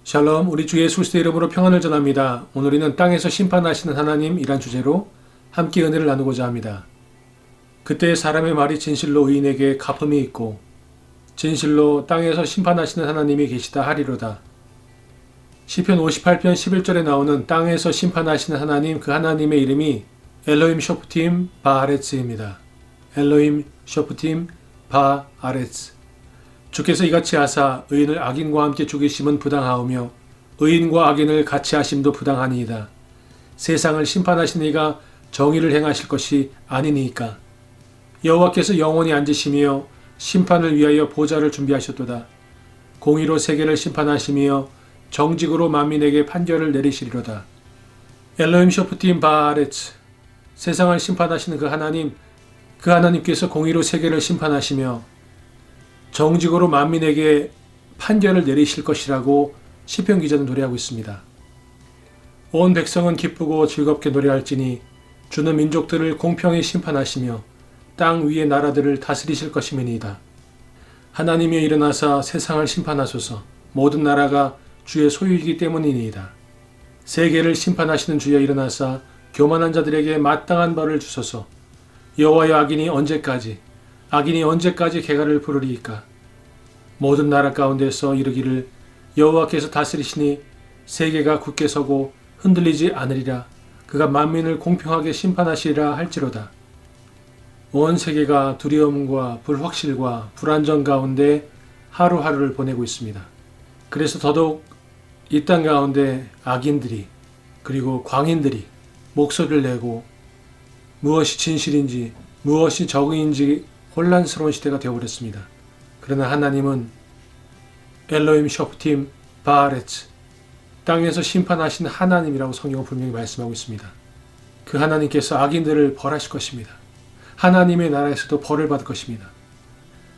샬롬, 우리 주 예수 그리스도의 이름으로 평안을 전합니다. 오늘 우리는 땅에서 심판하시는 하나님이란 주제로 함께 은혜를 나누고자 합니다. 그때 사람의 말이 진실로 의인에게 갚음이 있고 진실로 땅에서 심판하시는 하나님이 계시다 하리로다. 시편 58편 11절에 나오는 땅에서 심판하시는 하나님, 그 하나님의 이름이 엘로힘 쇼프팀 바아레츠입니다. 엘로힘 쇼프팀 바아레츠. 주께서 이같이 하사 의인을 악인과 함께 죽이심은 부당하오며 의인과 악인을 같이 하심도 부당하니이다. 세상을 심판하신 이가 정의를 행하실 것이 아니니이까. 여호와께서 영원히 앉으시며 심판을 위하여 보좌를 준비하셨도다. 공의로 세계를 심판하시며 정직으로 만민에게 판결을 내리시리로다. 엘로힘 쇼프팀 바아레츠. 세상을 심판하시는 그 하나님께서 공의로 세계를 심판하시며 정직으로 만민에게 판결을 내리실 것이라고 시편 기자는 노래하고 있습니다. 온 백성은 기쁘고 즐겁게 노래할지니 주는 민족들을 공평히 심판하시며 땅 위의 나라들을 다스리실 것임이니이다. 하나님이 일어나사 세상을 심판하소서. 모든 나라가 주의 소유이기 때문이니이다. 세계를 심판하시는 주여 일어나사 교만한 자들에게 마땅한 벌을 주소서. 여호와여, 악인이 언제까지 개가를 부르리이까. 모든 나라 가운데서 이르기를 여호와께서 다스리시니 세계가 굳게 서고 흔들리지 않으리라. 그가 만민을 공평하게 심판하시리라 할지로다. 온 세계가 두려움과 불확실과 불안정 가운데 하루하루를 보내고 있습니다. 그래서 더더욱 이 땅 가운데 악인들이 그리고 광인들이 목소리를 내고 무엇이 진실인지 무엇이 정의인지 혼란스러운 시대가 되어버렸습니다. 그러나 하나님은 엘로힘 쇼프팀 바아레츠, 땅에서 심판하신 하나님이라고 성경은 분명히 말씀하고 있습니다. 그 하나님께서 악인들을 벌하실 것입니다. 하나님의 나라에서도 벌을 받을 것입니다.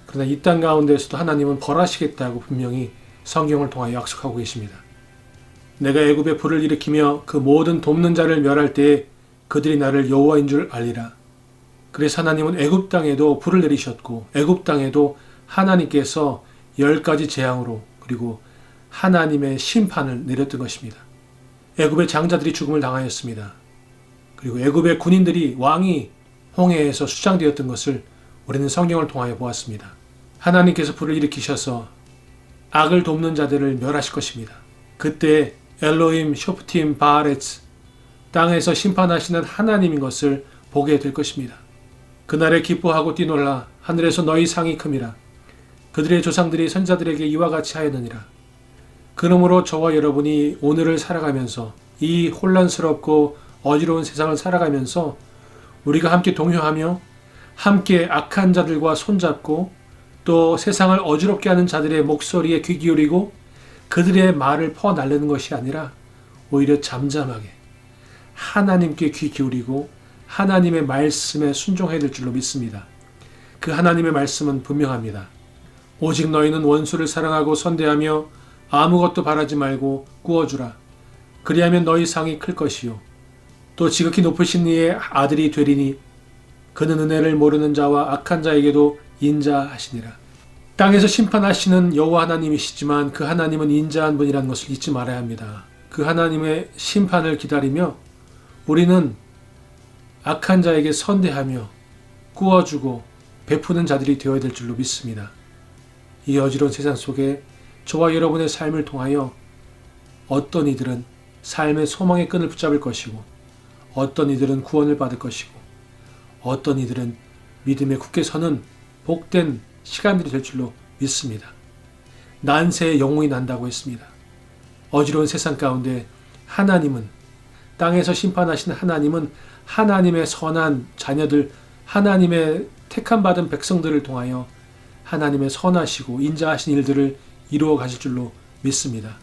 그러나 이 땅 가운데에서도 하나님은 벌하시겠다고 분명히 성경을 통하여 약속하고 계십니다. 내가 애굽에 불을 일으키며 그 모든 돕는 자를 멸할 때에 그들이 나를 여호와인 줄 알리라. 그래서 하나님은 애굽 땅에도 불을 내리셨고 애굽 땅에도 하나님께서 10가지 재앙으로 그리고 하나님의 심판을 내렸던 것입니다. 애굽의 장자들이 죽음을 당하였습니다. 그리고 애굽의 군인들이 왕이 홍해에서 수장되었던 것을 우리는 성경을 통하여 보았습니다. 하나님께서 불을 일으키셔서 악을 돕는 자들을 멸하실 것입니다. 그때 엘로힘 쇼프팀 바아레츠, 땅에서 심판하시는 하나님인 것을 보게 될 것입니다. 그날에 기뻐하고 뛰놀라. 하늘에서 너희 상이 큼이라. 그들의 조상들이 선자들에게 이와 같이 하였느니라. 그러므로 저와 여러분이 오늘을 살아가면서 이 혼란스럽고 어지러운 세상을 살아가면서 우리가 함께 동요하며 함께 악한 자들과 손잡고 또 세상을 어지럽게 하는 자들의 목소리에 귀 기울이고 그들의 말을 퍼날르는 것이 아니라 오히려 잠잠하게 하나님께 귀 기울이고 하나님의 말씀에 순종해야 될 줄로 믿습니다. 그 하나님의 말씀은 분명합니다. 오직 너희는 원수를 사랑하고 선대하며 아무것도 바라지 말고 꾸어주라. 그리하면 너희 상이 클 것이요 또 지극히 높으신 이의 아들이 되리니 그는 은혜를 모르는 자와 악한 자에게도 인자하시니라. 땅에서 심판하시는 여호와 하나님이시지만 그 하나님은 인자한 분이라는 것을 잊지 말아야 합니다. 그 하나님의 심판을 기다리며 우리는 악한 자에게 선대하며 꾸어주고 베푸는 자들이 되어야 될 줄로 믿습니다. 이 어지러운 세상 속에 저와 여러분의 삶을 통하여 어떤 이들은 삶의 소망의 끈을 붙잡을 것이고 어떤 이들은 구원을 받을 것이고 어떤 이들은 믿음에 굳게 서는 복된 시간들이 될 줄로 믿습니다. 난세에 영웅이 난다고 했습니다. 어지러운 세상 가운데 하나님은 땅에서 심판하신 하나님은 하나님의 선한 자녀들, 하나님의 택함받은 백성들을 통하여 하나님의 선하시고 인자하신 일들을 이루어 가실 줄로 믿습니다.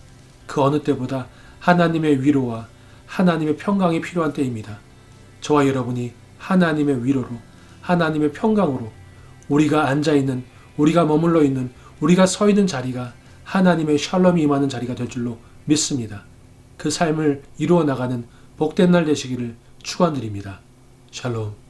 그 어느 때보다 하나님의 위로와 하나님의 평강이 필요한 때입니다. 저와 여러분이 하나님의 위로로, 하나님의 평강으로 우리가 앉아있는, 우리가 머물러 있는, 우리가 서 있는 자리가 하나님의 샬롬이 임하는 자리가 될 줄로 믿습니다. 그 삶을 이루어 나가는 복된 날 되시기를 축원드립니다. 샬롬.